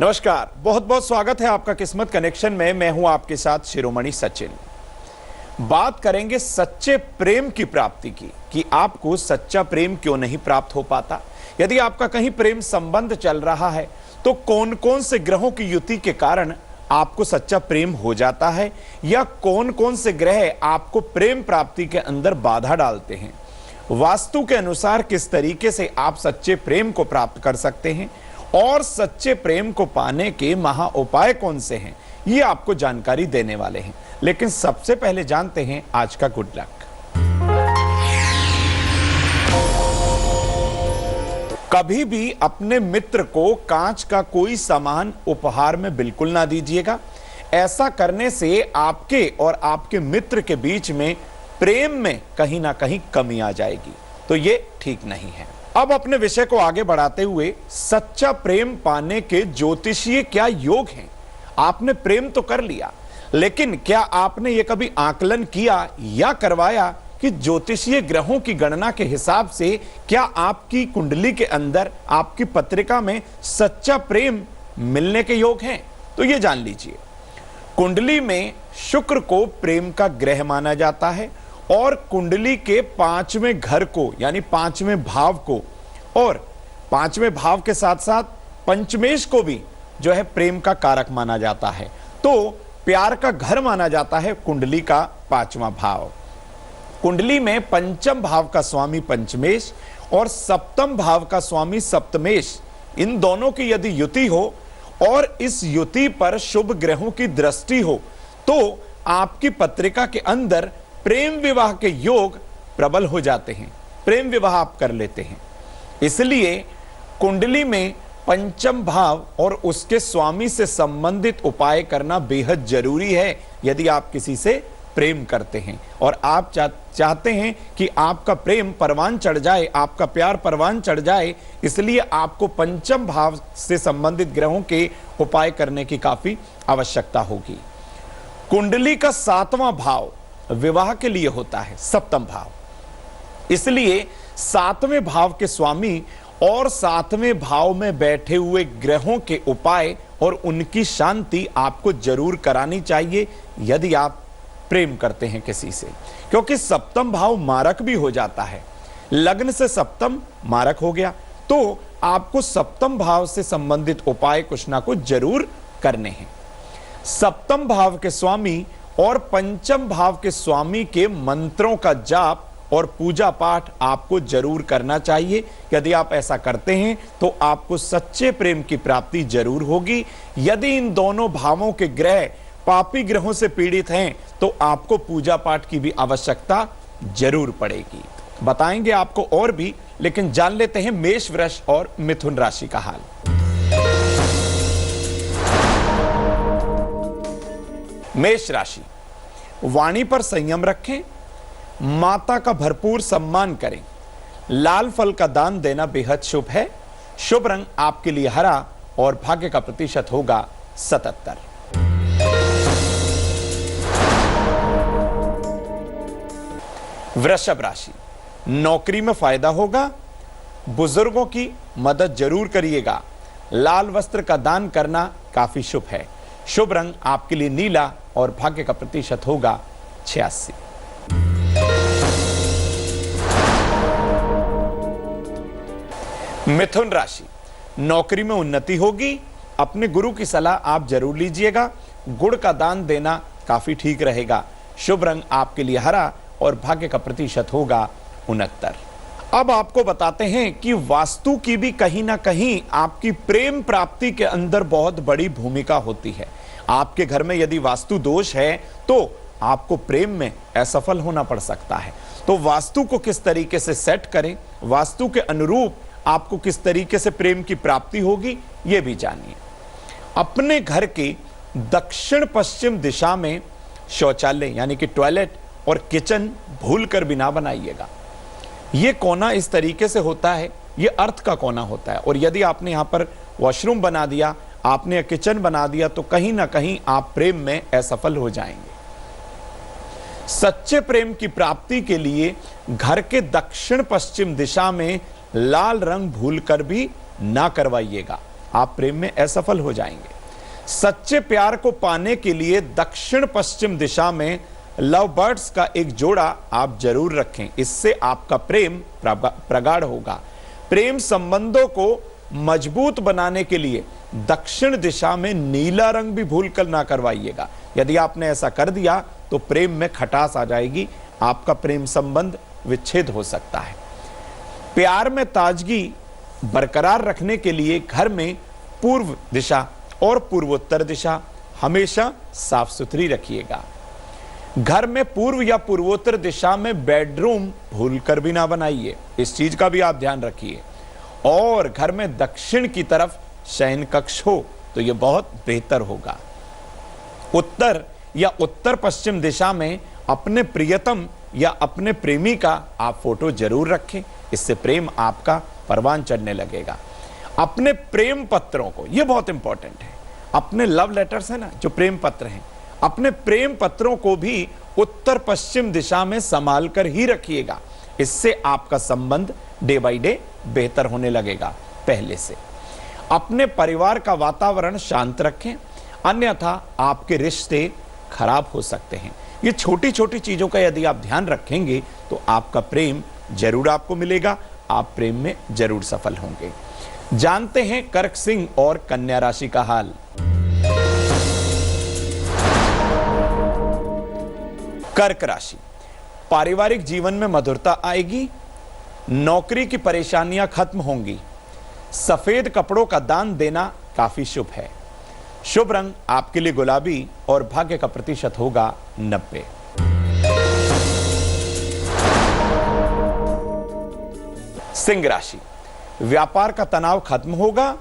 नमस्कार, बहुत बहुत स्वागत है आपका किस्मत कनेक्शन में। मैं हूं आपके साथ शिरोमणि सचिन। बात करेंगे सच्चे प्रेम की प्राप्ति की कि आपको सच्चा प्रेम क्यों नहीं प्राप्त हो पाता। यदि आपका कहीं प्रेम संबंध चल रहा है तो कौन कौन से ग्रहों की युति के कारण आपको सच्चा प्रेम हो जाता है, या कौन कौन से ग्रह आपको प्रेम प्राप्ति के अंदर बाधा डालते हैं। वास्तु के अनुसार किस तरीके से आप सच्चे प्रेम को प्राप्त कर सकते हैं और सच्चे प्रेम को पाने के महा उपाय कौन से हैं, ये आपको जानकारी देने वाले हैं। लेकिन सबसे पहले जानते हैं आज का गुड लक। कभी भी अपने मित्र को कांच का कोई सामान उपहार में बिल्कुल ना दीजिएगा। ऐसा करने से आपके और आपके मित्र के बीच में प्रेम में कहीं ना कहीं कमी आ जाएगी, तो ये ठीक नहीं है। अब अपने विषय को आगे बढ़ाते हुए सच्चा प्रेम पाने के ज्योतिषीय क्या योग हैं। आपने प्रेम तो कर लिया, लेकिन क्या आपने ये कभी आकलन किया या करवाया कि ज्योतिषीय ग्रहों की गणना के हिसाब से क्या आपकी कुंडली के अंदर, आपकी पत्रिका में सच्चा प्रेम मिलने के योग हैं? तो ये जान लीजिए, कुंडली में शुक्र को प्रेम का ग्रह माना जाता है और कुंडली के 5वें घर को यानी 5वें भाव को, और 5वें भाव के साथ साथ पंचमेश को भी जो है प्रेम का कारक माना जाता है। तो प्यार का घर माना जाता है कुंडली का 5वां भाव। कुंडली में 5म भाव का स्वामी पंचमेश और 7म भाव का स्वामी सप्तमेश, इन दोनों की यदि युति हो और इस युति पर शुभ ग्रहों की दृष्टि हो तो आपकी पत्रिका के अंदर प्रेम विवाह के योग प्रबल हो जाते हैं, प्रेम विवाह आप कर लेते हैं। इसलिए कुंडली में 5म भाव और उसके स्वामी से संबंधित उपाय करना बेहद जरूरी है यदि आप किसी से प्रेम करते हैं और आप चाहते हैं कि आपका प्रेम परवान चढ़ जाए, आपका प्यार परवान चढ़ जाए। इसलिए आपको 5म भाव से संबंधित ग्रहों के उपाय करने की काफी आवश्यकता होगी। कुंडली का 7वां भाव विवाह के लिए होता है, 7म भाव, इसलिए 7वें भाव के स्वामी और 7वें भाव में बैठे हुए ग्रहों के उपाय और उनकी शांति आपको जरूर करानी चाहिए यदि आप प्रेम करते हैं किसी से, क्योंकि 7म भाव मारक भी हो जाता है। लग्न से 7म मारक हो गया तो आपको 7म भाव से संबंधित उपाय कुछ ना कुछ जरूर करने हैं। 7म भाव के स्वामी और 5म भाव के स्वामी के मंत्रों का जाप और पूजा पाठ आपको जरूर करना चाहिए। यदि आप ऐसा करते हैं तो आपको सच्चे प्रेम की प्राप्ति जरूर होगी। यदि इन दोनों भावों के ग्रह पापी ग्रहों से पीड़ित हैं तो आपको पूजा पाठ की भी आवश्यकता जरूर पड़ेगी। बताएंगे आपको और भी, लेकिन जान लेते हैं मेष, वृष और मिथुन राशि का हाल। मेष राशि, वाणी पर संयम रखें, माता का भरपूर सम्मान करें, लाल फल का दान देना बेहद शुभ है। शुभ रंग आपके लिए हरा और भाग्य का प्रतिशत होगा 77। वृषभ राशि, नौकरी में फायदा होगा, बुजुर्गों की मदद जरूर करिएगा, लाल वस्त्र का दान करना काफी शुभ है। शुभ रंग आपके लिए नीला और भाग्य का प्रतिशत होगा 86। मिथुन राशि, नौकरी में उन्नति होगी, अपने गुरु की सलाह आप जरूर लीजिएगा, गुड़ का दान देना काफी ठीक रहेगा। शुभ रंग आपके लिए हरा और भाग्य का प्रतिशत होगा 69। अब आपको बताते हैं कि वास्तु की भी कहीं ना कहीं आपकी प्रेम प्राप्ति के अंदर बहुत बड़ी भूमिका होती है। आपके घर में यदि वास्तु दोष है तो आपको प्रेम में असफल होना पड़ सकता है। तो वास्तु को किस तरीके से सेट करें, वास्तु के अनुरूप आपको किस तरीके से प्रेम की प्राप्ति होगी, यह भी जानिए। अपने घर के दक्षिण पश्चिम दिशा में शौचालय यानी कि टॉयलेट और किचन भूलकर भी ना बनाइएगा। यह कोना इस तरीके से होता है, यह अर्थ का कोना होता है, और यदि आपने यहां पर वॉशरूम बना दिया, आपने किचन बना दिया, तो कहीं ना कहीं आप प्रेम में असफल हो जाएंगे। सच्चे प्रेम की प्राप्ति के लिए घर के दक्षिण पश्चिम दिशा में लाल रंग भूलकर भी ना करवाइएगा। आप प्रेम में असफल हो जाएंगे। सच्चे प्यार को पाने के लिए दक्षिण पश्चिम दिशा में लव बर्ड्स का एक जोड़ा आप जरूर रखें, इससे आपका प्रेम प्रगाढ़ होगा। प्रेम संबंधों को मजबूत बनाने के लिए दक्षिण दिशा में नीला रंग भी भूलकर ना करवाइएगा। यदि आपने ऐसा कर दिया तो प्रेम में खटास आ जाएगी, आपका प्रेम संबंध विच्छेद हो सकता है। प्यार में ताजगी बरकरार रखने के लिए घर में पूर्व दिशा और पूर्वोत्तर दिशा हमेशा साफ सुथरी रखिएगा। घर में पूर्व या पूर्वोत्तर दिशा में बेडरूम भूलकर भी ना बनाइए, इस चीज का भी आप ध्यान रखिए। और घर में दक्षिण की तरफ शयन कक्ष हो तो यह बहुत बेहतर होगा। उत्तर या उत्तर पश्चिम दिशा में अपने प्रियतम या अपने प्रेमी का आप फोटो जरूर रखें, इससे प्रेम आपका परवान चढ़ने लगेगा। अपने प्रेम पत्रों को, यह बहुत इंपॉर्टेंट है, अपने लव लेटर्स है ना जो प्रेम पत्र हैं, अपने प्रेम पत्रों को भी उत्तर पश्चिम दिशा में संभाल कर ही रखिएगा, इससे आपका संबंध डे बाय डे बेहतर होने लगेगा पहले से। अपने परिवार का वातावरण शांत रखें, अन्यथा आपके रिश्ते खराब हो सकते हैं। ये छोटी छोटी चीजों का यदि आप ध्यान रखेंगे तो आपका प्रेम जरूर आपको मिलेगा, आप प्रेम में जरूर सफल होंगे। जानते हैं कर्क सिंह और कन्या राशि का हाल। कर्क राशि, पारिवारिक जीवन में मधुरता आएगी, नौकरी की परेशानियां खत्म होंगी, सफेद कपड़ों का दान देना काफी शुभ है। शुभ रंग आपके लिए गुलाबी और भाग्य का प्रतिशत होगा 90। सिंह राशि, व्यापार का तनाव खत्म होगा,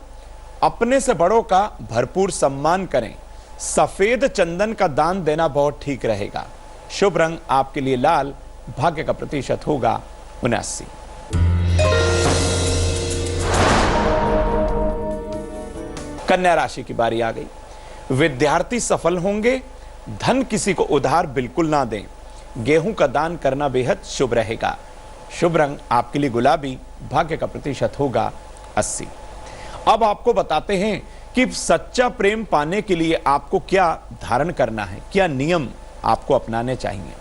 अपने से बड़ों का भरपूर सम्मान करें, सफेद चंदन का दान देना बहुत ठीक रहेगा। शुभ रंग आपके लिए लाल, भाग्य का प्रतिशत होगा 79। कन्या राशि की बारी आ गई। विद्यार्थी सफल होंगे, धन किसी को उधार बिल्कुल ना दें, गेहूं का दान करना बेहद शुभ रहेगा। शुभ रंग आपके लिए गुलाबी, भाग्य का प्रतिशत होगा 80। अब आपको बताते हैं कि सच्चा प्रेम पाने के लिए आपको क्या धारण करना है, क्या नियम आपको अपनाने चाहिए।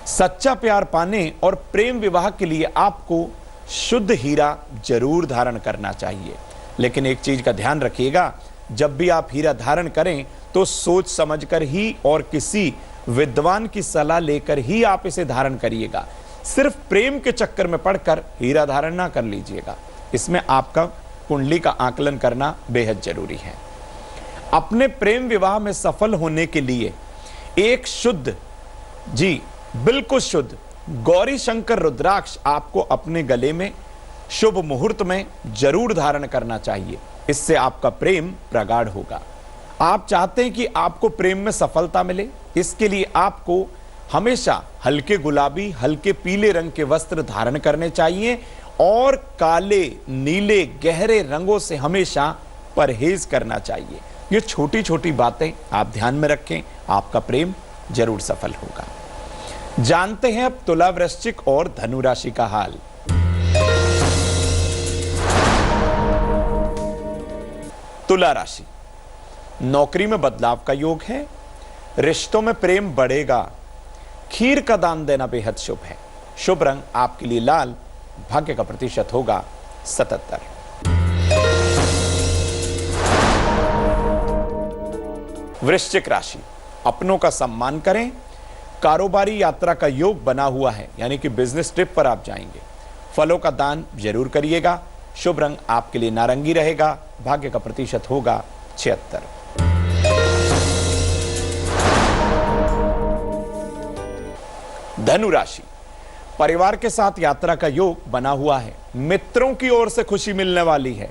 सच्चा प्यार पाने और प्रेम विवाह के लिए आपको शुद्ध हीरा जरूर धारण करना चाहिए, लेकिन एक चीज का ध्यान रखिएगा, जब भी आप हीरा धारण करें तो सोच समझकर ही और किसी विद्वान की सलाह लेकर ही आप इसे धारण करिएगा। सिर्फ प्रेम के चक्कर में पड़कर हीरा धारण ना कर लीजिएगा, इसमें आपका कुंडली का आकलन करना बेहद जरूरी है। अपने प्रेम विवाह में सफल होने के लिए एक शुद्ध, जी बिल्कुल शुद्ध गौरी शंकर रुद्राक्ष आपको अपने गले में शुभ मुहूर्त में जरूर धारण करना चाहिए, इससे आपका प्रेम प्रगाढ़ होगा। आप चाहते हैं कि आपको प्रेम में सफलता मिले, इसके लिए आपको हमेशा हल्के गुलाबी, हल्के पीले रंग के वस्त्र धारण करने चाहिए और काले, नीले, गहरे रंगों से हमेशा परहेज करना चाहिए। ये छोटी छोटी बातें आप ध्यान में रखें, आपका प्रेम जरूर सफल होगा। जानते हैं अब तुला, वृश्चिक और धनु राशि का हाल। तुला राशि, नौकरी में बदलाव का योग है, रिश्तों में प्रेम बढ़ेगा, खीर का दान देना बेहद शुभ है। शुभ रंग आपके लिए लाल, भाग्य का प्रतिशत होगा 77। वृश्चिक राशि, अपनों का सम्मान करें, कारोबारी यात्रा का योग बना हुआ है, यानी कि बिजनेस ट्रिप पर आप जाएंगे, फलों का दान जरूर करिएगा। शुभ रंग आपके लिए नारंगी रहेगा, भाग्य का प्रतिशत होगा 76। धनु राशि, परिवार के साथ यात्रा का योग बना हुआ है, मित्रों की ओर से खुशी मिलने वाली है,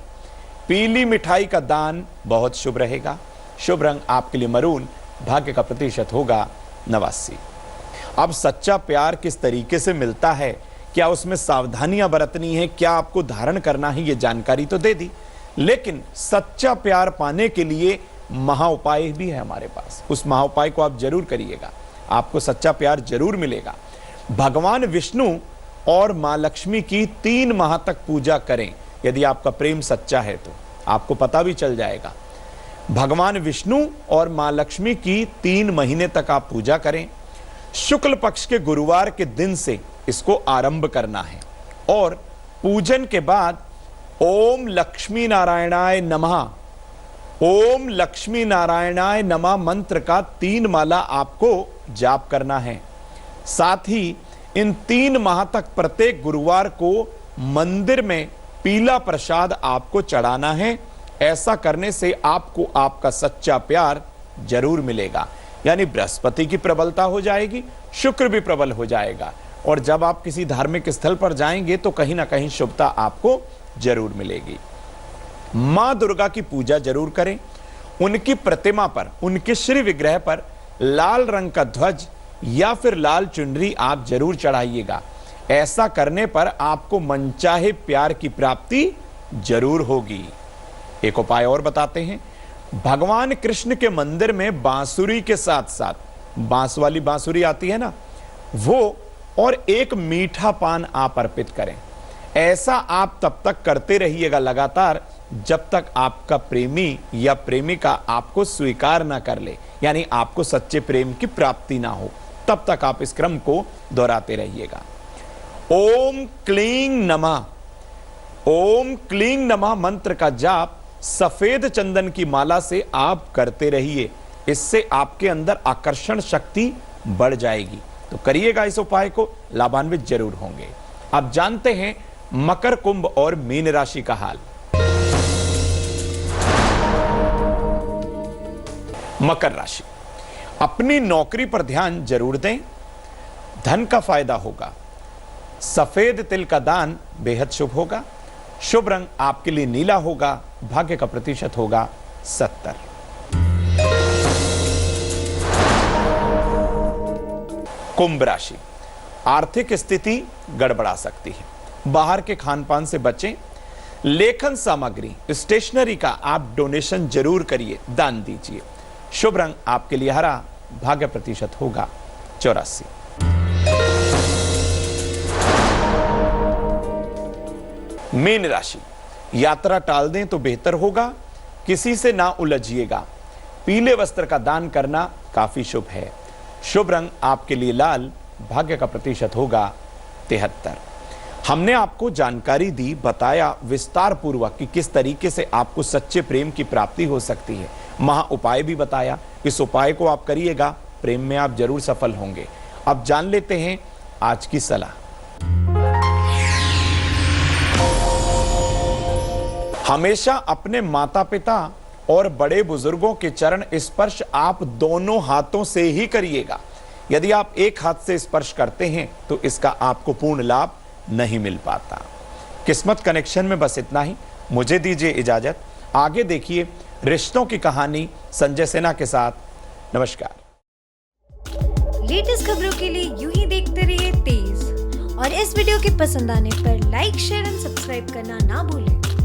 पीली मिठाई का दान बहुत शुभ रहेगा। शुभ रंग आपके लिए मरून, भाग्य का प्रतिशत होगा 89। अब सच्चा प्यार किस तरीके से मिलता है, क्या उसमें सावधानियां बरतनी है, क्या आपको धारण करना है, ये जानकारी तो दे दी, लेकिन सच्चा प्यार पाने के लिए महा उपाय भी है हमारे पास। उस महा उपाय को आप जरूर करिएगा, आपको सच्चा प्यार जरूर मिलेगा। भगवान विष्णु और मां लक्ष्मी की 3 माह तक पूजा करें। यदि आपका प्रेम सच्चा है तो आपको पता भी चल जाएगा। भगवान विष्णु और मां लक्ष्मी की 3 महीने तक आप पूजा करें। शुक्ल पक्ष के गुरुवार के दिन से इसको आरंभ करना है और पूजन के बाद ओम लक्ष्मी नारायणाय नमः, ओम लक्ष्मी नारायणाय नमः मंत्र का 3 माला आपको जाप करना है। साथ ही इन 3 माह तक प्रत्येक गुरुवार को मंदिर में पीला प्रसाद आपको चढ़ाना है। ऐसा करने से आपको आपका सच्चा प्यार जरूर मिलेगा। यानी बृहस्पति की प्रबलता हो जाएगी, शुक्र भी प्रबल हो जाएगा और जब आप किसी धार्मिक स्थल पर जाएंगे तो कहीं ना कहीं शुभता आपको जरूर मिलेगी। मां दुर्गा की पूजा जरूर करें। उनकी प्रतिमा पर, उनके श्री विग्रह पर लाल रंग का ध्वज या फिर लाल चुनरी आप जरूर चढ़ाइएगा। ऐसा करने पर आपको मनचाहे प्यार की प्राप्ति जरूर होगी। एक उपाय और बताते हैं। भगवान कृष्ण के मंदिर में बांसुरी के साथ साथ बांस वाली बांसुरी आती है ना, वो और एक मीठा पान आप अर्पित करें। ऐसा आप तब तक करते रहिएगा लगातार जब तक आपका प्रेमी या प्रेमिका आपको स्वीकार ना कर ले, यानी आपको सच्चे प्रेम की प्राप्ति ना हो। तब तक आप इस क्रम को दोहराते रहिएगा। ओम क्लीं नमः, ओम क्लीं नमः मंत्र का जाप सफेद चंदन की माला से आप करते रहिए। इससे आपके अंदर आकर्षण शक्ति बढ़ जाएगी। तो करिएगा इस उपाय को, लाभान्वित जरूर होंगे। अब जानते हैं मकर, कुंभ और मीन राशि का हाल। मकर राशि, अपनी नौकरी पर ध्यान जरूर दें। धन का फायदा होगा। सफेद तिल का दान बेहद शुभ होगा। शुभ रंग आपके लिए नीला होगा। भाग्य का प्रतिशत होगा 70। कुंभ राशि, आर्थिक स्थिति गड़बड़ा सकती है। बाहर के खानपान से बचें। लेखन सामग्री, स्टेशनरी का आप डोनेशन जरूर करिए, दान दीजिए। शुभ रंग आपके लिए हरा। भाग्य प्रतिशत होगा 84। मीन राशि, यात्रा टाल दें तो बेहतर होगा। किसी से ना उलझिएगा। पीले वस्त्र का दान करना काफी शुभ है। शुभ रंग आपके लिए लाल। भाग्य का प्रतिशत होगा 73। हमने आपको जानकारी दी, बताया विस्तार पूर्वक कि किस तरीके से आपको सच्चे प्रेम की प्राप्ति हो सकती है। महा उपाय भी बताया। इस उपाय को आप करिएगा, प्रेम में आप जरूर सफल होंगे। अब जान लेते हैं आज की सलाह। हमेशा अपने माता पिता और बड़े बुजुर्गों के चरण स्पर्श आप दोनों हाथों से ही करिएगा। यदि आप एक हाथ से स्पर्श करते हैं तो इसका आपको पूर्ण लाभ नहीं मिल पाता। किस्मत कनेक्शन में बस इतना ही। मुझे दीजिए इजाजत। आगे देखिए रिश्तों की कहानी संजय सेना के साथ। नमस्कार। लेटेस्ट खबरों के लिए यूं ही देखते रहिए तेज, और इस वीडियो के पसंद आने पर लाइक, शेयर एंड सब्सक्राइब करना ना भूलें।